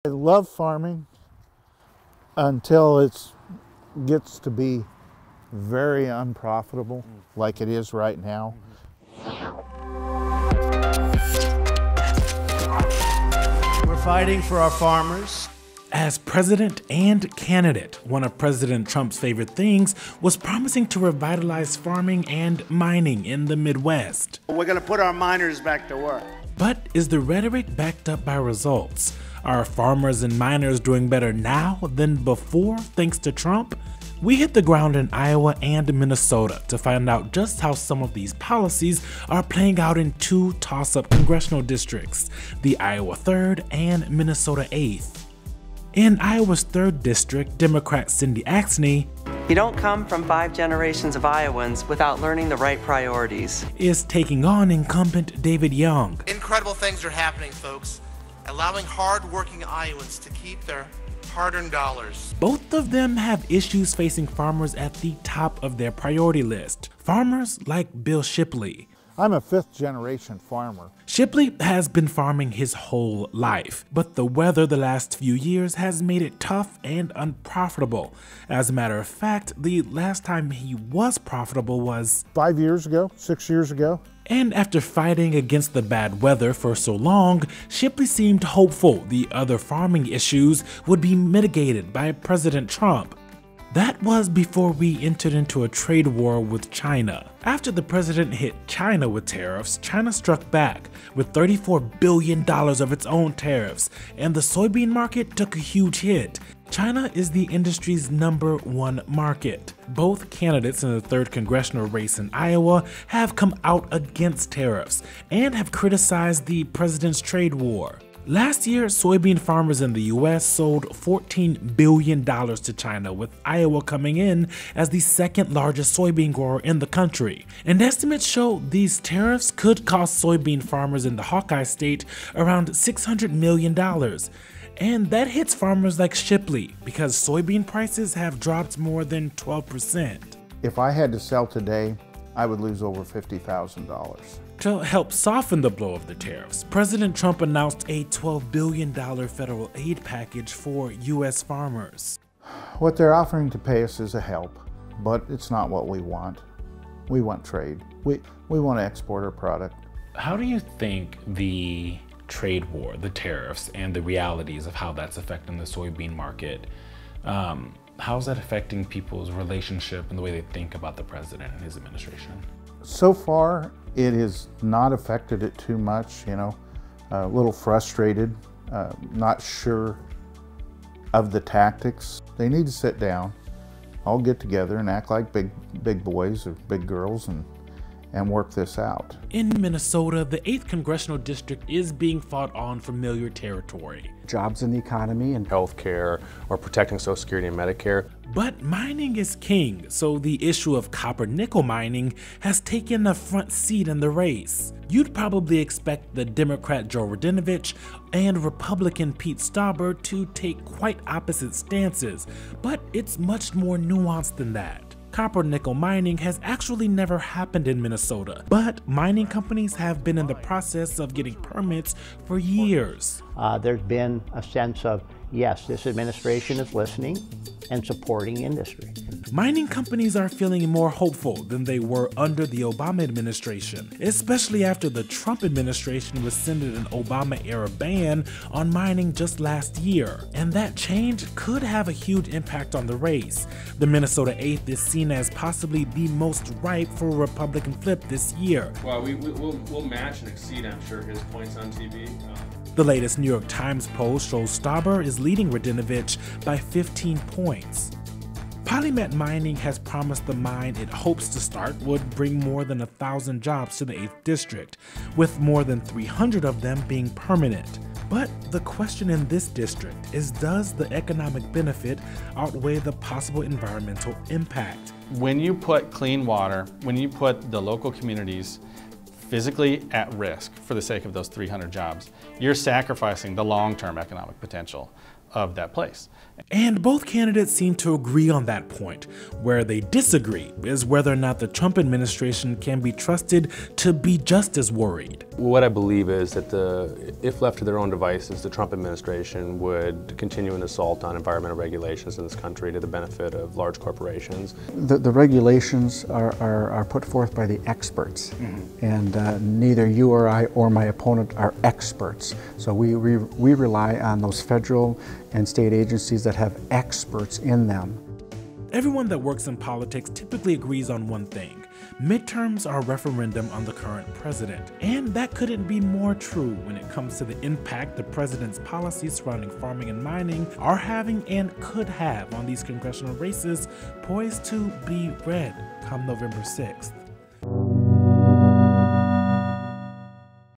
I love farming until it gets to be very unprofitable, like it is right now. We're fighting for our farmers. As president and candidate, one of President Trump's favorite things was promising to revitalize farming and mining in the Midwest. We're going to put our miners back to work. But is the rhetoric backed up by results? Are farmers and miners doing better now than before thanks to Trump? We hit the ground in Iowa and Minnesota to find out just how some of these policies are playing out in two toss-up congressional districts, the Iowa-3rd and Minnesota-8th. In Iowa's 3rd district, Democrat Cindy Axney, "You don't come from 5 generations of Iowans without learning the right priorities," is taking on incumbent David Young. Incredible things are happening, folks, allowing hard-working Iowans to keep their hard-earned dollars. Both of them have issues facing farmers at the top of their priority list. Farmers like Bill Shipley. I'm a 5th generation farmer. Shipley has been farming his whole life, but the weather the last few years has made it tough and unprofitable. As a matter of fact, the last time he was profitable was 5 years ago, 6 years ago. And after fighting against the bad weather for so long, Shipley seemed hopeful the other farming issues would be mitigated by President Trump. That was before we entered into a trade war with China. After the president hit China with tariffs, China struck back with $34 billion of its own tariffs, and the soybean market took a huge hit. China is the industry's #1 market. Both candidates in the 3rd congressional race in Iowa have come out against tariffs and have criticized the president's trade war. Last year, soybean farmers in the US sold $14 billion to China, with Iowa coming in as the 2nd largest soybean grower in the country. And estimates show these tariffs could cost soybean farmers in the Hawkeye state around $600 million. And that hits farmers like Shipley because soybean prices have dropped more than 12%. If I had to sell today, I would lose over $50,000. To help soften the blow of the tariffs, President Trump announced a $12 billion federal aid package for U.S. farmers. What they're offering to pay us is a help, but it's not what we want. We want trade. We want to export our product. How do you think the trade war, the tariffs, and the realities of how that's affecting the soybean market, how is that affecting people's relationship and the way they think about the president and his administration? So far, it has not affected it too much, a little frustrated, not sure of the tactics. They need to sit down, all get together and act like big boys or big girls and work this out. In Minnesota, the 8th congressional district is being fought on familiar territory. Jobs in the economy and healthcare, or protecting Social Security and Medicare. But mining is king, so the issue of copper-nickel mining has taken a front seat in the race. You'd probably expect the Democrat Joe Radinovich and Republican Pete Stauber to take quite opposite stances, but it's much more nuanced than that. Copper-nickel mining has actually never happened in Minnesota, but mining companies have been in the process of getting permits for years. There's been a sense of, yes, this administration is listening and supporting industry. Mining companies are feeling more hopeful than they were under the Obama administration, especially after the Trump administration rescinded an Obama-era ban on mining just last year. And that change could have a huge impact on the race. The Minnesota 8th is seen as possibly the most ripe for a Republican flip this year. Well, we'll match and exceed, I'm sure, his points on TV. The latest New York Times poll shows Stauber is leading Radinovich by 15 points. Polymet Mining has promised the mine it hopes to start would bring more than 1,000 jobs to the 8th district, with more than 300 of them being permanent. But the question in this district is, does the economic benefit outweigh the possible environmental impact? When you put clean water, when you put the local communities physically at risk for the sake of those 300 jobs, you're sacrificing the long-term economic potential. of that place. And both candidates seem to agree on that point. Where they disagree is whether or not the Trump administration can be trusted to be just as worried. What I believe is that if left to their own devices, the Trump administration would continue an assault on environmental regulations in this country to the benefit of large corporations. The regulations are put forth by the experts, and neither you or I or my opponent are experts. So we rely on those federal and state agencies that have experts in them. Everyone that works in politics typically agrees on one thing. Midterms are a referendum on the current president. And that couldn't be more true when it comes to the impact the president's policies surrounding farming and mining are having and could have on these congressional races poised to be red come November 6th.